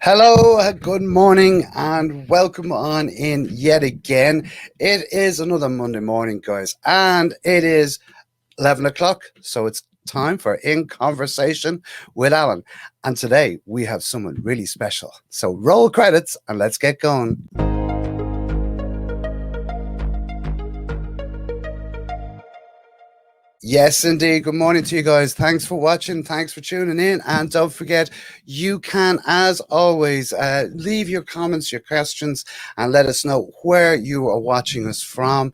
Hello, good morning, and welcome on in yet again. It is another Monday morning, guys, and it is 11 o'clock, so it's time for In Conversation with Alan. And today we have someone really special. So roll credits and let's get going. Yes, indeed. Good morning to you guys. Thanks for watching. Thanks for tuning in. And don't forget, you can, as always, leave your comments, your questions, and let us know where you are watching us from.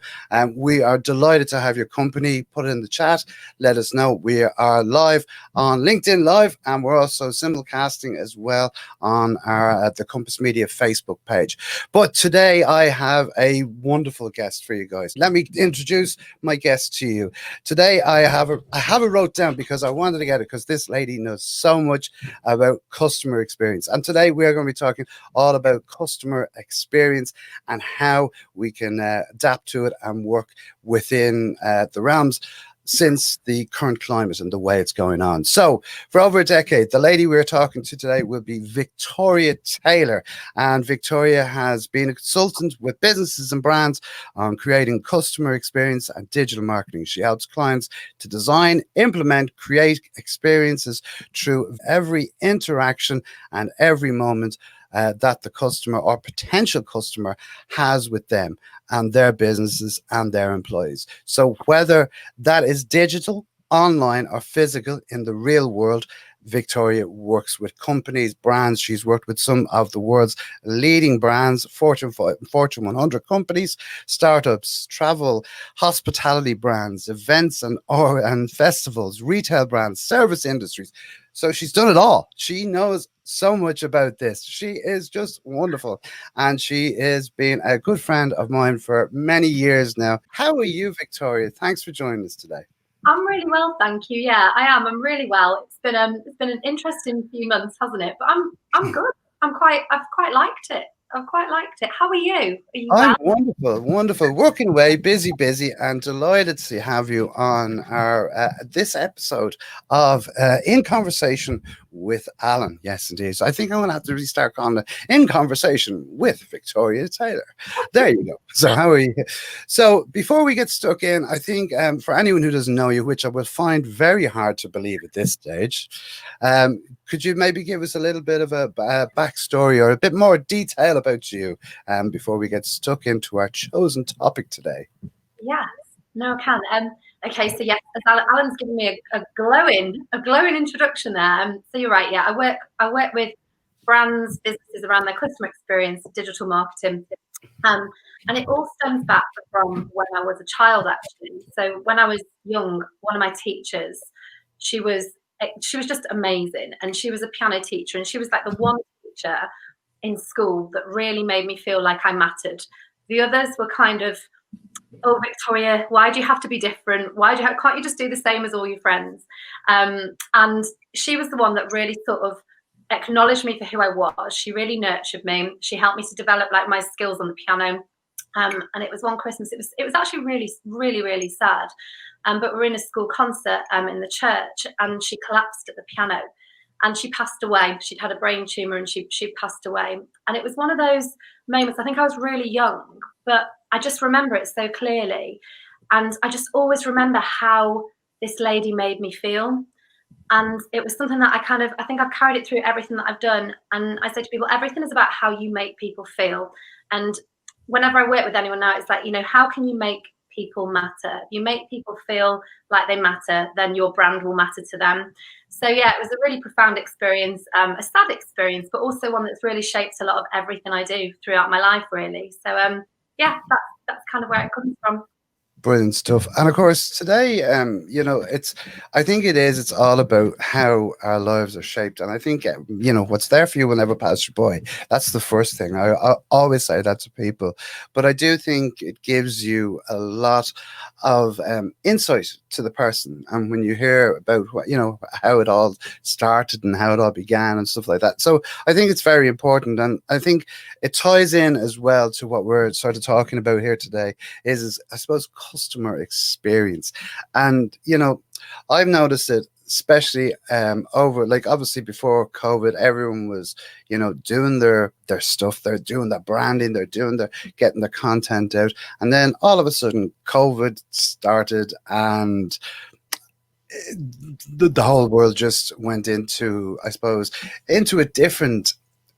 We are delighted to have your company. Put it in the chat. Let us know. We are live on LinkedIn Live, and we're also simulcasting as well on our the Compass Media Facebook page. But today I have a wonderful guest for you guys. Let me introduce my guest to you. Today I have it wrote down because I wanted to get it because this lady knows so much about customer experience. And today we are going to be talking all about customer experience and how we can adapt to it and work within the realms since the current climate and the way it's going on. So for over a decade, the lady we're talking to today will be Victoria Taylor. And Victoria has been a consultant with businesses and brands on creating customer experience and digital marketing. She helps clients to design, implement, create experiences through every interaction and every moment that the customer or potential customer has with them and their businesses and their employees. So whether that is digital, online, or physical in the real world, Victoria works with companies, brands. She's worked with some of the world's leading brands, Fortune 100 companies, startups, travel, hospitality brands, events and festivals, retail brands, service industries. So she's done it all. She knows so much about this. She is just wonderful. And she has been a good friend of mine for many years now. How are you, Victoria? Thanks for joining us today. I'm really well, thank you. Yeah, I am. I'm really well. It's been an interesting few months, hasn't it? But I'm good. I've quite liked it. I've quite liked it. How are you? Are you I'm well? wonderful, wonderful. Working away, busy, and delighted to have you on our this episode of In Conversation with Alan. Yes, indeed. So I think I'm going to have to restart calling it In Conversation with Victoria Taylor. There you go. So how are you? So before we get stuck in, I think for anyone who doesn't know you, which I will find very hard to believe at this stage, could you maybe give us a little bit of a backstory or a bit more detail about you? Before we get stuck into our chosen topic today. Yes. No, I can. Okay, so yes, as Alan's given me a glowing introduction there. So you're right. Yeah, I work with brands, businesses around their customer experience, digital marketing. And it all stems back from when I was a child, actually. So when I was young, one of my teachers, she was she was just amazing, and she was a piano teacher, and she was like the one teacher in school that really made me feel like I mattered. The others were kind of, oh, Victoria, why do you have to be different? Can't you just do the same as all your friends? And she was the one that really sort of acknowledged me for who I was. She really nurtured me. She helped me to develop like my skills on the piano. And it was one Christmas. It was actually really sad. But we were in a school concert in the church, and she collapsed at the piano, and she passed away. She'd had a brain tumor, and she passed away. And it was one of those moments. I think I was really young, but I just remember it so clearly, and I just always remember how this lady made me feel. And it was something that I think I've carried it through everything that I've done. And I say to people, everything is about how you make people feel. And whenever I work with anyone now, it's like, how can you make people matter? If you make people feel like they matter, then your brand will matter to them. So yeah, it was a really profound experience, a sad experience, but also one that's really shaped a lot of everything I do throughout my life, really. So yeah, that's kind of where it comes from. Brilliant stuff. And of course, today, I think it's all about how our lives are shaped. And I think, what's there for you will never pass you by. That's the first thing. I always say that to people. But I do think it gives you a lot of insight to the person. And when you hear about how it all started and how it all began and stuff like that. So I think it's very important. And I think it ties in as well to what we're sort of talking about here today is I suppose, customer experience. And I've noticed it especially over, like, obviously before COVID, everyone was, you know, doing their stuff, they're doing their branding, they're doing their getting their content out, and then all of a sudden COVID started, and the whole world just went into, I suppose, into a different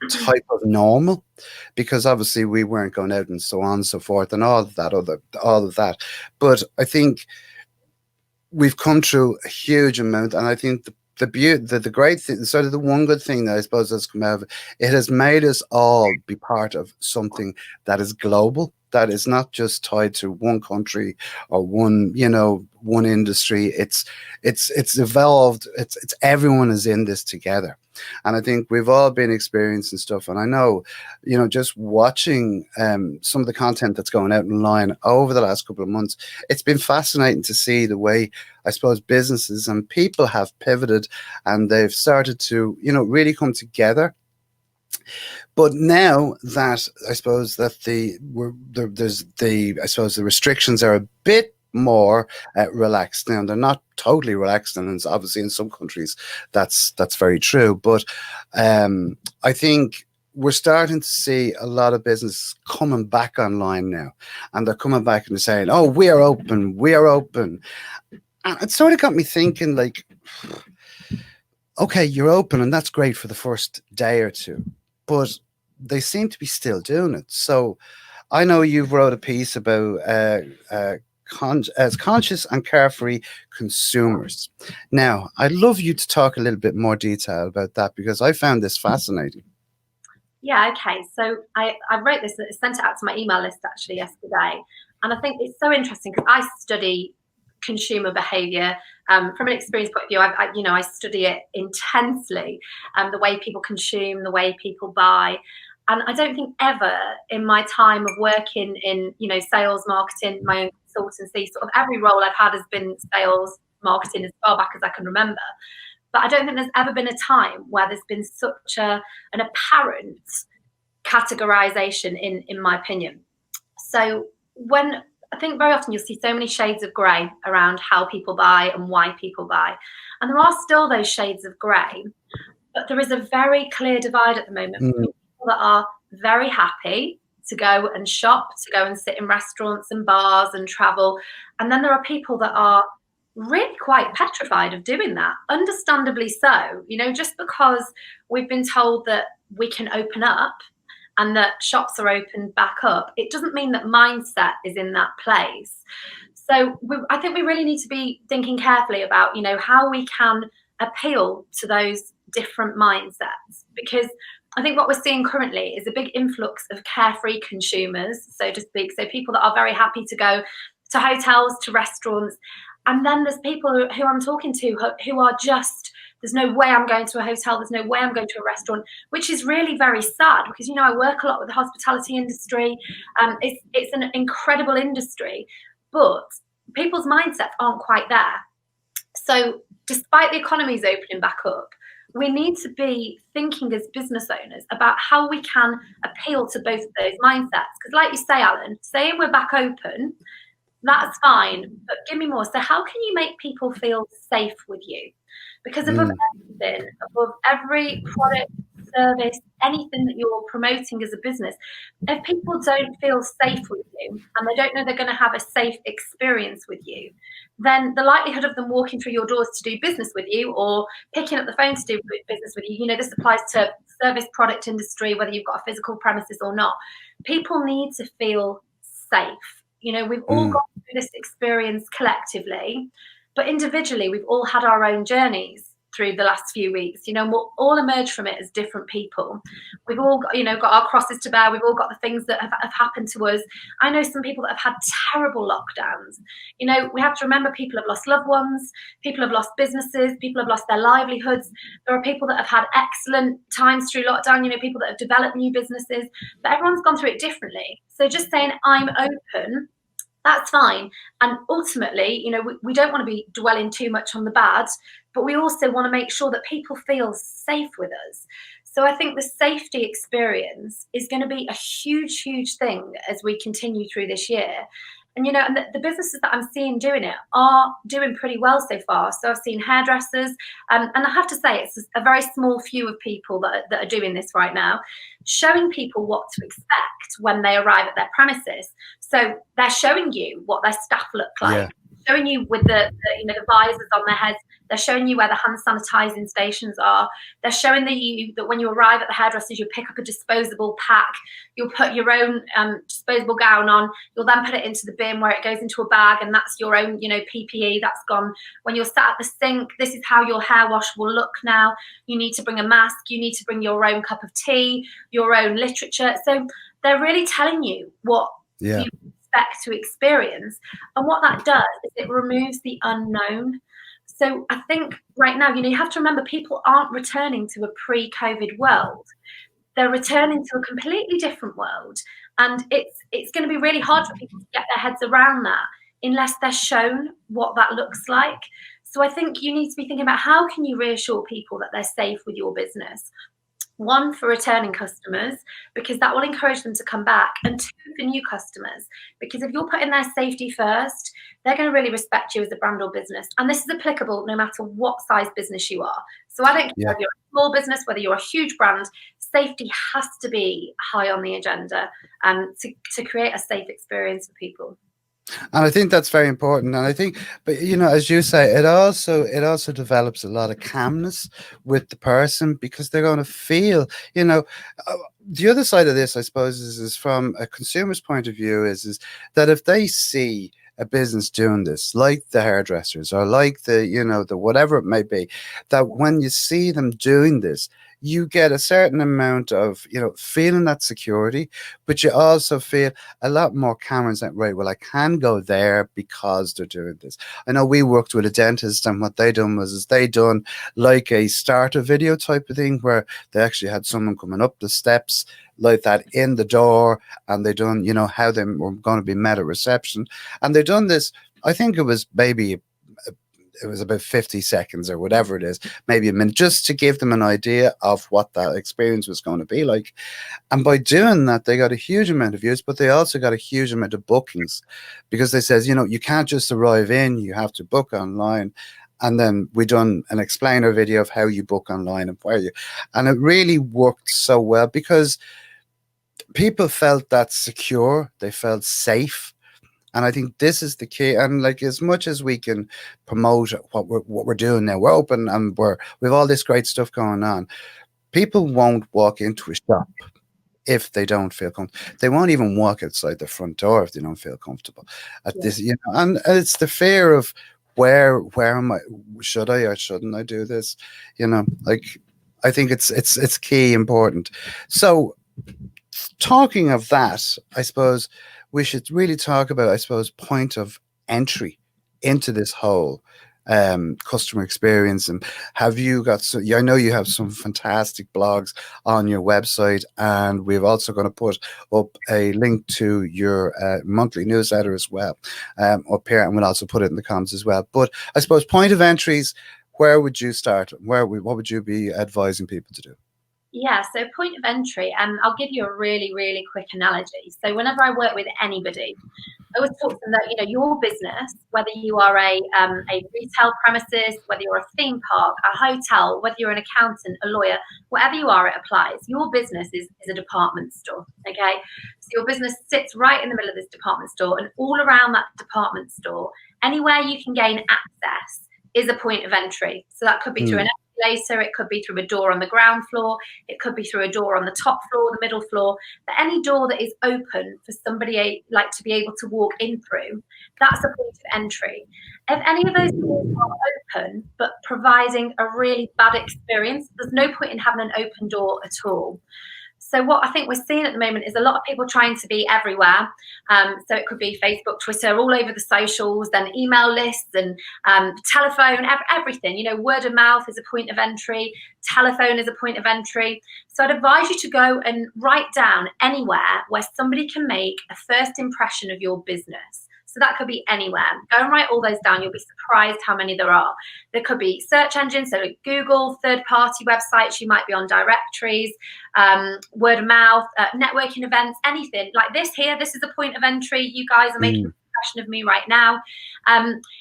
type of normal, because obviously we weren't going out and so on and so forth and all of that. But I think we've come through a huge amount, and I think the great thing, sort of the one good thing that I suppose has come out of it, it has made us all be part of something that is global, that is not just tied to one country or one, you know, one industry. It's evolved. It's everyone is in this together, and I think we've all been experiencing stuff. And I know, you know, just watching some of the content that's going out online over the last couple of months, it's been fascinating to see the way, I suppose, businesses and people have pivoted, and they've started to, you know, really come together. But now that, I suppose, that there's the, I suppose, the restrictions are a bit more relaxed now. They're not totally relaxed, and it's obviously in some countries that's very true. But I think we're starting to see a lot of business coming back online now, and they're coming back and they're saying, "Oh, we are open, we are open," and it sort of got me thinking, like, okay, you're open, and that's great for the first day or two, but they seem to be still doing it. So I know you've wrote a piece about as conscious and carefree consumers. Now, I'd love you to talk a little bit more detail about that, because I found this fascinating. Yeah, okay. So I wrote this, sent it out to my email list actually yesterday. And I think it's so interesting because I study consumer behavior from an experience point of view. You know, I study it intensely, the way people consume, the way people buy. And I don't think ever in my time of working in, you know, sales, marketing, my own consultancy, sort of every role I've had has been sales, marketing as far back as I can remember. But I don't think there's ever been a time where there's been such an apparent categorization, in my opinion. So when I think very often you'll see so many shades of grey around how people buy and why people buy. And there are still those shades of grey, but there is a very clear divide at the moment Mm, between people that are very happy to go and shop, to go and sit in restaurants and bars and travel. And then there are people that are really quite petrified of doing that, understandably so. You know, just because we've been told that we can open up and that shops are opened back up, it doesn't mean that mindset is in that place. So I think we really need to be thinking carefully about, you know, how we can appeal to those different mindsets, because I think what we're seeing currently is a big influx of carefree consumers, so to speak. So people that are very happy to go to hotels, to restaurants. And then there's people who I'm talking to who are just, there's no way I'm going to a hotel, there's no way I'm going to a restaurant, which is really very sad because, you know, I work a lot with the hospitality industry. It's an incredible industry, but people's mindsets aren't quite there. So despite the economy's opening back up, we need to be thinking as business owners about how we can appeal to both of those mindsets. Because like you say, Alan, saying we're back open, that's fine, but give me more. So how can you make people feel safe with you? Because above mm, everything, above every product, service, anything that you're promoting as a business, if people don't feel safe with you and they don't know they're going to have a safe experience with you, then the likelihood of them walking through your doors to do business with you or picking up the phone to do business with you, you know, this applies to service product industry, whether you've got a physical premises or not. People need to feel safe. You know, we've all mm, gone through this experience collectively, but individually, we've all had our own journeys through the last few weeks. You know, and we'll all emerge from it as different people. We've all got, you know, got our crosses to bear. We've all got the things that have happened to us. I know some people that have had terrible lockdowns. You know, we have to remember people have lost loved ones, people have lost businesses, people have lost their livelihoods. There are people that have had excellent times through lockdown, you know, people that have developed new businesses, but everyone's gone through it differently. So just saying, I'm open, that's fine. And ultimately, you know, we don't want to be dwelling too much on the bad, but we also want to make sure that people feel safe with us. So I think the safety experience is going to be a huge, huge thing as we continue through this year. And, you know, and the businesses that I'm seeing doing it are doing pretty well so far. So I've seen hairdressers, and I have to say it's a very small few of people that are doing this right now, showing people what to expect when they arrive at their premises. So they're showing you what their staff look like, Yeah. showing you with the visors on their heads. They're showing you where the hand sanitizing stations are. They're showing that when you arrive at the hairdressers, you pick up a disposable pack. You'll put your own disposable gown on. You'll then put it into the bin where it goes into a bag, and that's your own, you know, PPE that's gone. When you're sat at the sink, this is how your hair wash will look now. You need to bring a mask. You need to bring your own cup of tea, your own literature. So they're really telling you what you expect to experience. And what that does is it removes the unknown. So I think right now, you know, you have to remember people aren't returning to a pre-COVID world. They're returning to a completely different world. And it's going to be really hard for people to get their heads around that unless they're shown what that looks like. So I think you need to be thinking about how can you reassure people that they're safe with your business. One, for returning customers, because that will encourage them to come back, and two, for new customers, because if you're putting their safety first, they're going to really respect you as a brand or business. And this is applicable no matter what size business you are. So I don't care if you're a small business, whether you're a huge brand, safety has to be high on the agenda to create a safe experience for people. And I think that's very important. And I think, but you know, as you say, it also develops a lot of calmness with the person, because they're going to feel, you know, the other side of this, I suppose, is from a consumer's point of view, is that if they see a business doing this, like the hairdressers or like the whatever it may be, that when you see them doing this, you get a certain amount of, feeling that security, but you also feel a lot more cameras that, right, well, I can go there because they're doing this. I know we worked with a dentist, and what they done was they done like a starter video type of thing, where they actually had someone coming up the steps like that in the door, and they done, how they were going to be met at reception. And they done this, I think it was about 50 seconds or whatever it is, maybe a minute, just to give them an idea of what that experience was going to be like. And by doing that, they got a huge amount of views, but they also got a huge amount of bookings, because they says, you can't just arrive in, you have to book online. And then we done an explainer video of how you book online and where you, and it really worked so well, because people felt that secure, they felt safe. And I think this is the key. And like, as much as we can promote what we're doing now, we're open and we've all this great stuff going on. People won't walk into a shop if they don't feel comfortable. They won't even walk outside the front door if they don't feel comfortable at this, and it's the fear of where am I, should I or shouldn't I do this? Like, I think it's key important. So talking of that, I suppose we should really talk about, point of entry into this whole customer experience. And have you got, I know you have some fantastic blogs on your website, and we're also going to put up a link to your monthly newsletter as well up here, and we'll also put it in the comments as well. But I suppose point of entries, where would you start? What would you be advising people to do? Yeah, so point of entry, and I'll give you a really, really quick analogy. So whenever I work with anybody, I always talk to them that, your business, whether you are a retail premises, whether you're a theme park, a hotel, whether you're an accountant, a lawyer, whatever you are, it applies. Your business is a department store, okay? So your business sits right in the middle of this department store, and all around that department store, anywhere you can gain access is a point of entry. So that could be through an escalator, it could be through a door on the ground floor, it could be through a door on the top floor, the middle floor, but any door that is open for somebody like to be able to walk in through, that's a point of entry. If any of those doors are open but providing a really bad experience, there's no point in having an open door at all. So what I think we're seeing at the moment is a lot of people trying to be everywhere. So it could be Facebook, Twitter, all over the socials, then email lists and telephone, everything. Word of mouth is a point of entry. Telephone is a point of entry. So I'd advise you to go and write down anywhere where somebody can make a first impression of your business. So that could be anywhere. Go and write all those down. You'll be surprised how many there are. There could be search engines, so like Google, third-party websites. You might be on directories, word of mouth, networking events, anything. Like this here, this is a point of entry. You guys are making impression of me right now.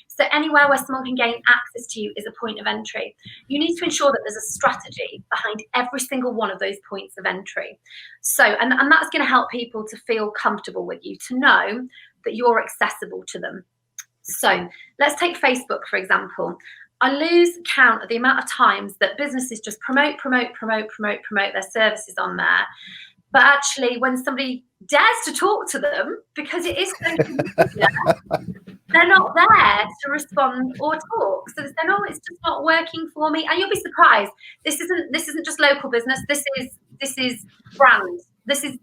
So anywhere where someone can gain access to you is a point of entry. You need to ensure that there's a strategy behind every single one of those points of entry. So, and that's going to help people to feel comfortable with you, to know that you're accessible to them. So let's take Facebook, for example. I lose count of the amount of times that businesses just promote their services on there. But actually, when somebody dares to talk to them, because it is social media, they're not there to respond or talk. So they're saying, "Oh, it's just not working for me." And you'll be surprised. This isn't just local business. This is brand. This is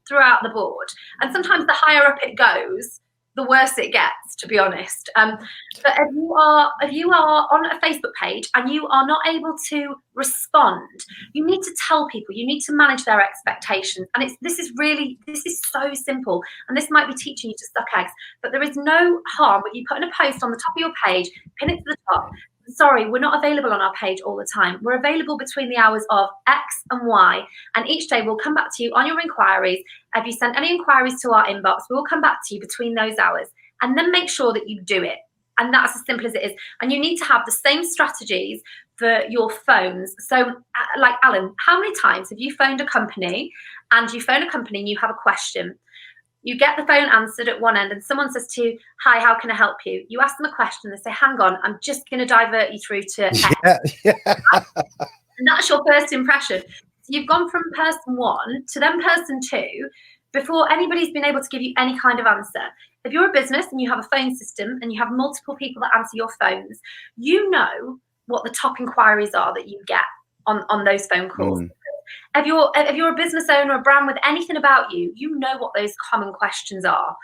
throughout the board. And sometimes the higher up it goes, the worse it gets, to be honest. But if you are on a Facebook page and you are not able to respond, you need to tell people. You need to manage their expectations. And this is so simple. And this might be teaching you to suck eggs, but there is no harm when you put in a post on the top of your page, pin it to the top. Sorry, we're not available on our page all the time. We're available between the hours of X and Y, and each day we'll come back to you on your inquiries. If you sent any inquiries to our inbox, we will come back to you between those hours, and then make sure that you do it. And that's as simple as it is. And you need to have the same strategies for your phones. So like Alan, how many times have you phoned a company and you have a question? You get the phone answered at one end and someone says to you, "Hi, how can I help you?" You ask them a question, they say, "Hang on, I'm just going to divert you through to X." Yeah. And that's your first impression. So you've gone from person one to then person two before anybody's been able to give you any kind of answer. If you're a business and you have a phone system and you have multiple people that answer your phones, you know what the top inquiries are that you get on those phone calls. If you're a business owner, a brand with anything about you, you know what those common questions are.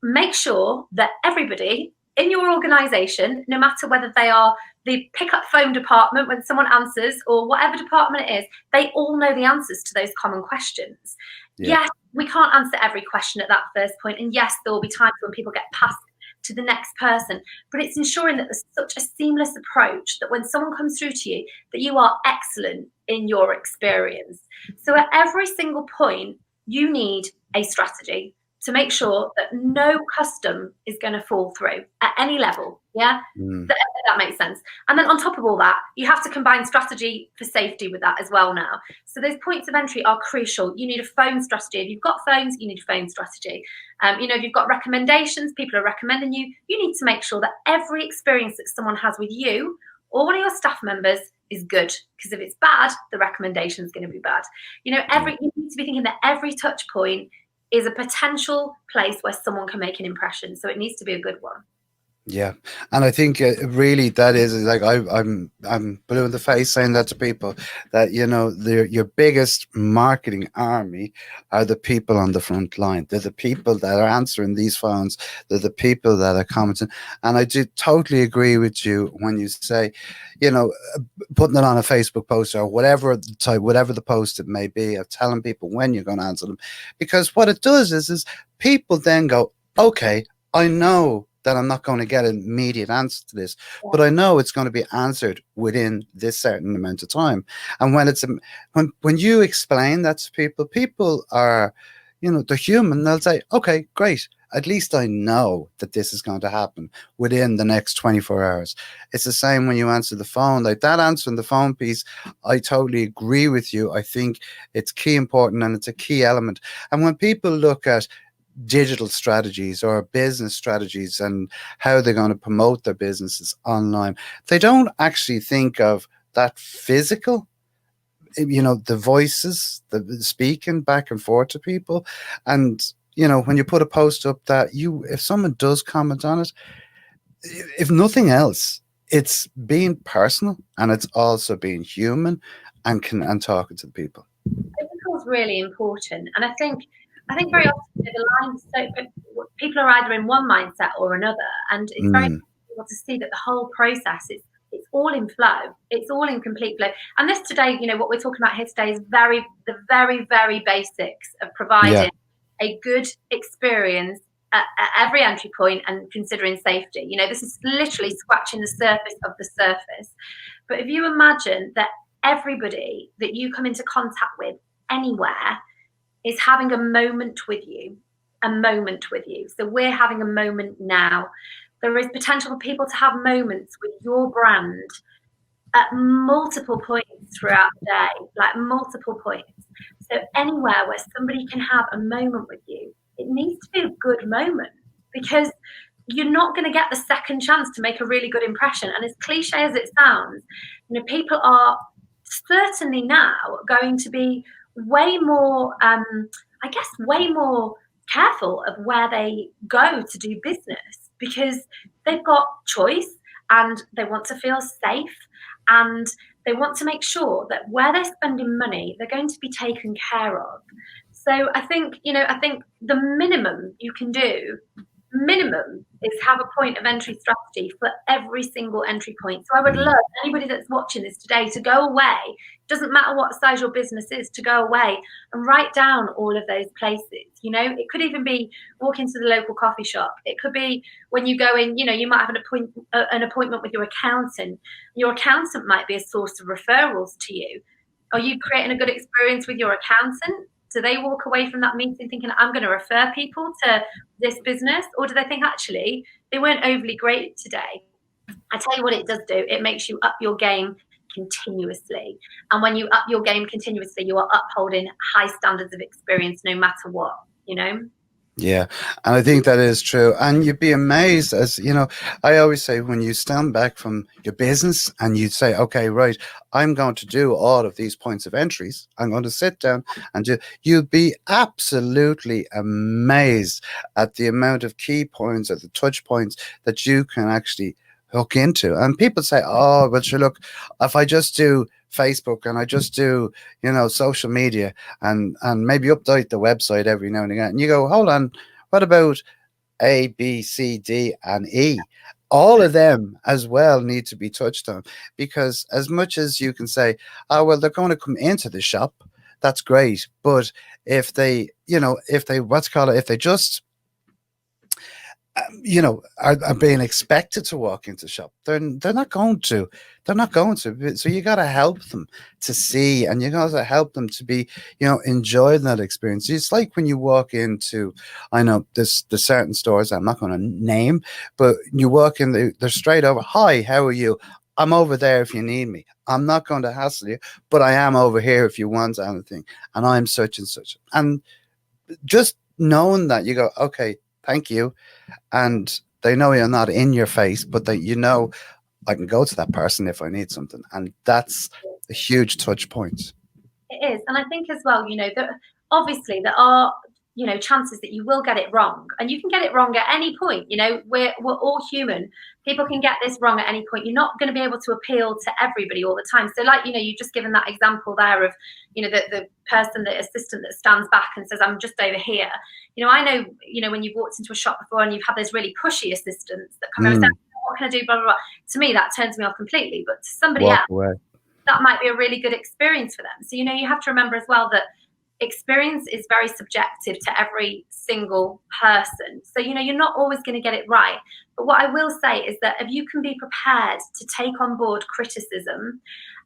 Make sure that everybody in your organization, no matter whether they are the pick-up phone department when someone answers or whatever department it is, they all know the answers to those common questions. Yeah. Yes, we can't answer every question at that first point. And yes, there will be times when people get passed to the next person, but it's ensuring that there's such a seamless approach that when someone comes through to you, that you are excellent in your experience. So at every single point, you need a strategy to make sure that no custom is going to fall through at any level. Yeah, that makes sense. And then on top of all that, you have to combine strategy for safety with that as well now. So those points of entry are crucial. You need a phone strategy. If you've got phones, you need a phone strategy. If you've got recommendations, people are recommending you, you need to make sure that every experience that someone has with you or one of your staff members is good. Because if it's bad, the recommendation is going to be bad. You need to be thinking that every touch point is a potential place where someone can make an impression. So it needs to be a good one. Yeah, and I think really that is like I'm blue in the face saying that to people that your biggest marketing army are the people on the front line. They're the people that are answering these phones. They're the people that are commenting. And I do totally agree with you when you say, putting it on a Facebook post or whatever the post it may be, of telling people when you're going to answer them, because what it does is people then go, okay, I know that I'm not going to get an immediate answer to this, but I know it's going to be answered within this certain amount of time. And when you explain that to people are, they're human. They'll say, okay, great. At least I know that this is going to happen within the next 24 hours. It's the same when you answer the phone. Like that answering the phone piece, I totally agree with you. I think it's key important and it's a key element. And when people look at digital strategies or business strategies and how they're going to promote their businesses online, they don't actually think of that physical, the voices, the speaking back and forth to people. And when you put a post up that if someone does comment on it, if nothing else, it's being personal and it's also being human and talking to the people. It becomes really important. And I think very often the lines, so people are either in one mindset or another, and it's very difficult to see that the whole process is it's all in flow, it's all in complete flow. And this today, what we're talking about here today is the very, very basics of providing a good experience at every entry point and considering safety. This is literally scratching the surface of the surface. But if you imagine that everybody that you come into contact with anywhere is having a moment with you a moment with you. So we're having a moment now. There is potential for people to have moments with your brand at multiple points throughout the day, like multiple points. So anywhere where somebody can have a moment with you, it needs to be a good moment, because you're not going to get the second chance to make a really good impression. And as cliche as it sounds, people are certainly now going to be way more, I guess, way more careful of where they go to do business, because they've got choice and they want to feel safe, and they want to make sure that where they're spending money, they're going to be taken care of. So I think the minimum you can do, minimum, is have a point of entry strategy for every single entry point. So I would love anybody that's watching this today to go away, doesn't matter what size your business is, to go away and write down all of those places. It could even be walk into the local coffee shop. It could be when you go in, you might have an appointment with your accountant. Your accountant might be a source of referrals to you. Are you creating a good experience with your accountant? Do they walk away from that meeting thinking, I'm going to refer people to this business? Or do they think, actually, they weren't overly great today? I tell you what it does do. It makes you up your game continuously. And when you up your game continuously, you are upholding high standards of experience no matter what, Yeah, and I think that is true. And you'd be amazed, as I always say, when you stand back from your business and you say, okay, right, I'm going to do all of these points of entries. I'm going to sit down and you'd be absolutely amazed at the amount of key points or the touch points that you can actually hook into. And people say, oh, but sure, look, if I just do Facebook and I just do, social media and maybe update the website every now and again. And you go, hold on, what about A, B, C, D, and E? All of them as well need to be touched on, because as much as you can say, oh, well, they're going to come into the shop, that's great. But if they, if they just are being expected to walk into shop, they're not going to. They're not going to. So you got to help them to see, and you got to help them to be, enjoying that experience. It's like when you walk into, I know there's certain stores I'm not going to name, but you walk in, they're straight over. Hi, how are you? I'm over there if you need me. I'm not going to hassle you, but I am over here if you want anything. And I'm such and such. And just knowing that, you go, okay, thank you. And they know you're not in your face, but that I can go to that person if I need something. And that's a huge touch point. It is. And I think as well, that obviously there are, chances that you will get it wrong. And you can get it wrong at any point. We're all human. People can get this wrong at any point. You're not going to be able to appeal to everybody all the time. So like, you've just given that example there of, the person, the assistant that stands back and says, I'm just over here. I know, when you've walked into a shop before and you've had those really pushy assistants that come over and say, what can I do, blah, blah, blah. To me, that turns me off completely. But to somebody else, that might be a really good experience for them. So, you have to remember as well that experience is very subjective to every single person. So, you're not always going to get it right. But what I will say is that if you can be prepared to take on board criticism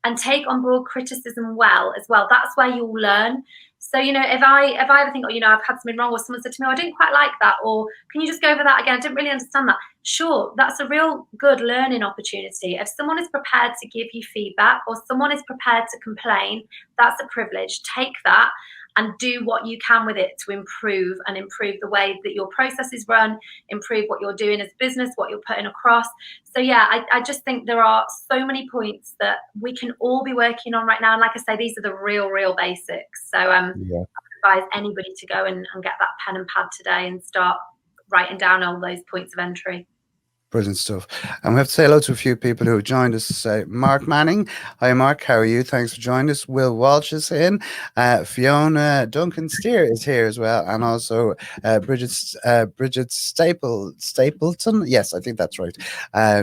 and take on board criticism well as well, that's where you'll learn. So, if I ever think, I've had something wrong, or someone said to me, I didn't quite like that, or can you just go over that again? I didn't really understand that. Sure, that's a real good learning opportunity. If someone is prepared to give you feedback or someone is prepared to complain, that's a privilege. Take that and do what you can with it to improve the way that your processes run, improve what you're doing as business, what you're putting across. So yeah, I just think there are so many points that we can all be working on right now. And like I say, these are the real basics. So I advise anybody to go and get that pen and pad today and start writing down all those points of entry. Brilliant stuff. And we have to say hello to a few people who have joined us. Mark Manning. Hi, Mark. How are you? Thanks for joining us. Will Walsh is in. Fiona Duncan Steer is here as well. And also Bridget Stapleton. Yes, I think that's right.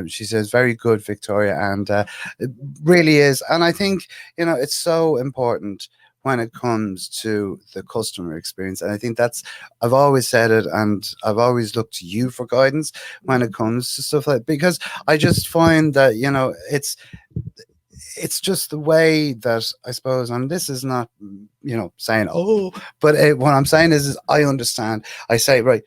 She says, very good, Victoria. And it really is. And I think, it's so important when it comes to the customer experience. And I think I've always said it, and I've always looked to you for guidance when it comes to stuff like, because I just find that, it's just the way that I suppose, and this is not, saying, oh, but what I'm saying is I understand. I say, right,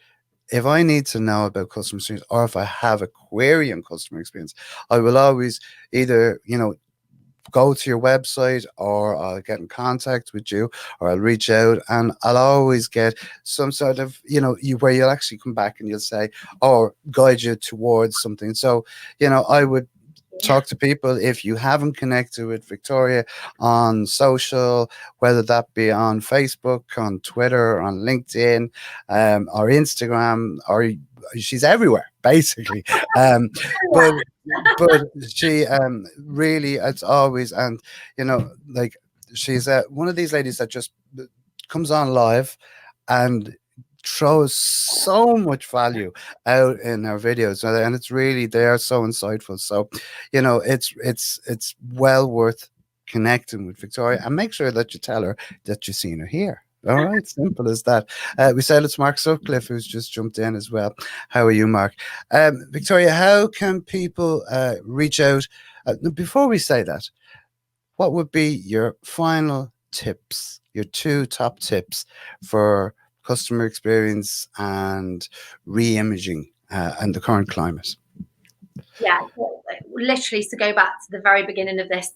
if I need to know about customer experience or if I have a query on customer experience, I will always either, go to your website, or I'll get in contact with you, or I'll reach out, and I'll always get some sort of, where you'll actually come back and you'll say, or guide you towards something. So, I would talk to people. If you haven't connected with Victoria on social, whether that be on Facebook, on Twitter, on LinkedIn, or Instagram, or she's everywhere basically. But she really, it's always, and like, she's one of these ladies that just comes on live and throws so much value out in her videos, and it's really, they are so insightful. So it's well worth connecting with Victoria, and make sure that you tell her that you've seen her here. All right, simple as that. We said it's Mark Sutcliffe who's just jumped in as well. How are you, Mark? Victoria, how can people reach out? Before we say that, what would be your final tips, your two top tips for customer experience and re-imaging and the current climate? Yeah, literally, to go back to the very beginning of this,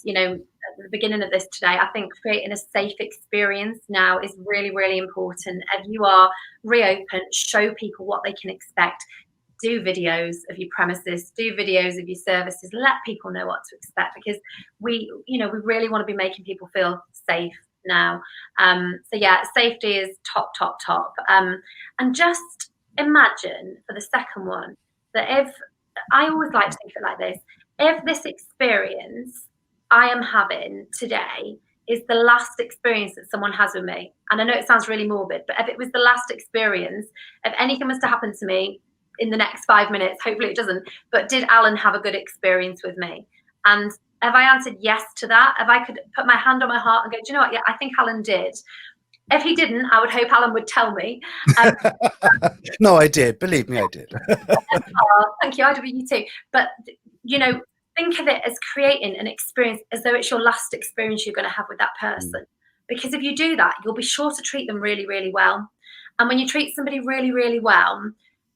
at the beginning of this today, I think creating a safe experience now is really, really important. If you are reopened, show people what they can expect. Do videos of your premises, do videos of your services, let people know what to expect, because we really want to be making people feel safe now. So yeah, safety is top. And just imagine, for the second one, that if, I always like to think of it like this, if this experience I am having today is the last experience that someone has with me, and I know it sounds really morbid, but if it was the last experience, if anything was to happen to me in the next 5 minutes, hopefully it doesn't, but did Alan have a good experience with me? And if I answered yes to that, if I could put my hand on my heart and go, do you know what? Yeah, I think Alan did. If he didn't, I would hope Alan would tell me. No, I did. Believe me, I did. Oh, thank you. I do you too. But, think of it as creating an experience as though it's your last experience you're going to have with that person. Because if you do that, you'll be sure to treat them really, really well. And when you treat somebody really, really well,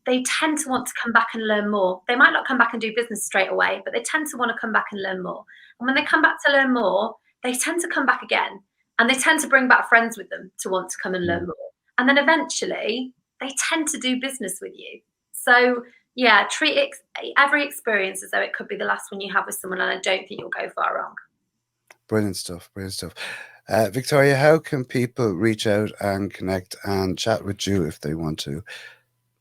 they tend to want to come back and learn more. They might not come back and do business straight away, but they tend to want to come back and learn more. And when they come back to learn more, they tend to come back again. And they tend to bring back friends with them to want to come and learn more. And then eventually, they tend to do business with you. So yeah, treat every experience as though it could be the last one you have with someone, and I don't think you'll go far wrong. Brilliant stuff. Victoria, how can people reach out and connect and chat with you if they want to?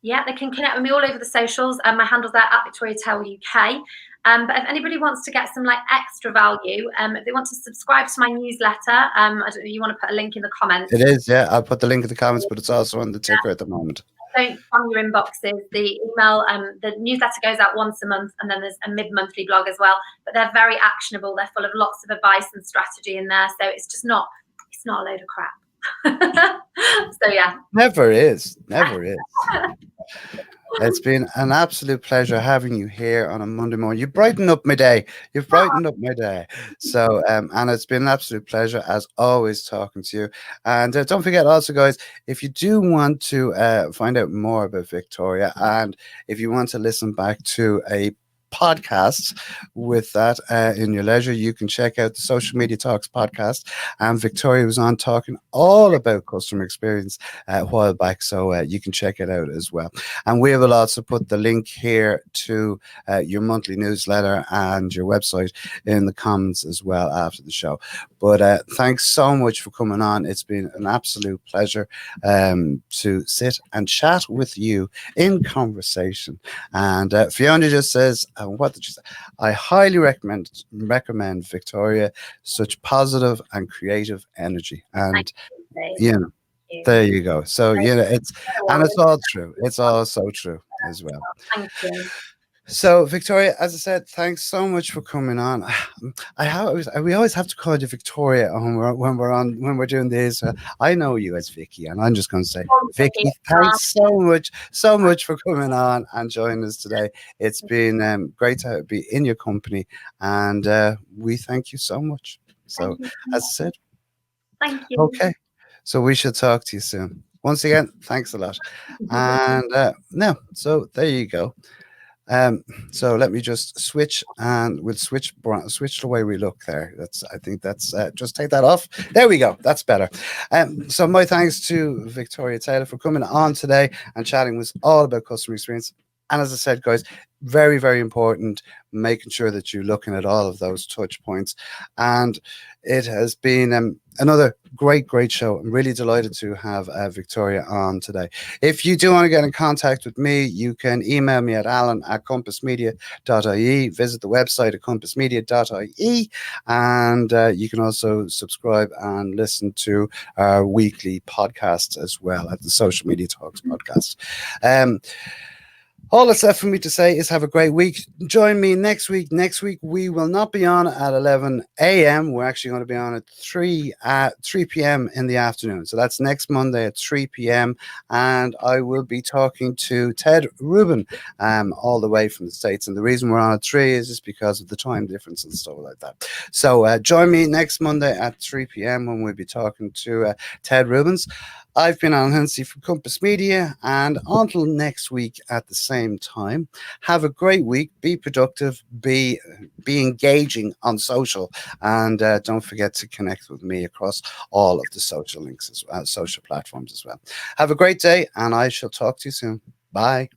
Yeah, they can connect with me all over the socials, and my handle's there at Victoria Tell UK. But if anybody wants to get some extra value, if they want to subscribe to my newsletter, I don't know, you want to put a link in the comments. It is, yeah. I'll put the link in the comments, but it's also on the ticker at the moment. Don't spam your inboxes. The email, the newsletter goes out once a month, and then there's a mid-monthly blog as well. But they're very actionable. They're full of lots of advice and strategy in there. So it's not a load of crap. So yeah. Never is. It's been an absolute pleasure having you here on a Monday morning. You brighten up my day. You've brightened up my day. So, and it's been an absolute pleasure as always talking to you. And don't forget also, guys, if you do want to find out more about Victoria, and if you want to listen back to a podcast with that in your leisure, you can check out the Social Media Talks podcast, and Victoria was on talking all about customer experience a while back, so you can check it out as well. And we will also put the link here to your monthly newsletter and your website in the comments as well after the show. But thanks so much for coming on. It's been an absolute pleasure to sit and chat with you in conversation. And Fiona just says, what did you say? I highly recommend Victoria. Such positive and creative energy. And there you go. So it's all true. It's all so true as well. Thank you. So, Victoria, as I said, thanks so much for coming on. We always have to call you Victoria when we're doing this. I know you as Vicky, and I'm just going to say, Vicky, thanks so much for coming on and joining us today. It's been great to be in your company, and we thank you so much. So, as I said, thank you. okay. So we should talk to you soon. Once again, thanks a lot. And no, so there you go. So let me just switch, and we'll switch the way we look there. I think that's just take that off. There we go. That's better. So my thanks to Victoria Taylor for coming on today and chatting with us all about customer experience. And as I said, guys, very, very important making sure that you're looking at all of those touch points. And it has been another great show. I'm really delighted to have Victoria on today. If you do want to get in contact with me, you can email me at alan@compassmedia.ie, visit the website at compassmedia.ie, and you can also subscribe and listen to our weekly podcasts as well at the Social Media Talks podcast. All that's left for me to say is have a great week. Join me next week. Next week, we will not be on at 11 a.m. We're actually going to be on at 3 p.m. in the afternoon. So that's next Monday at 3 p.m. And I will be talking to Ted Rubin all the way from the States. And the reason we're on at 3 is just because of the time difference and stuff like that. So join me next Monday at 3 p.m. when we'll be talking to Ted Rubins. I've been Alan Hennessy from Compass Media, and until next week at the same time, have a great week. Be productive, be engaging on social, and don't forget to connect with me across all of the social links, social platforms as well. Have a great day, and I shall talk to you soon. Bye.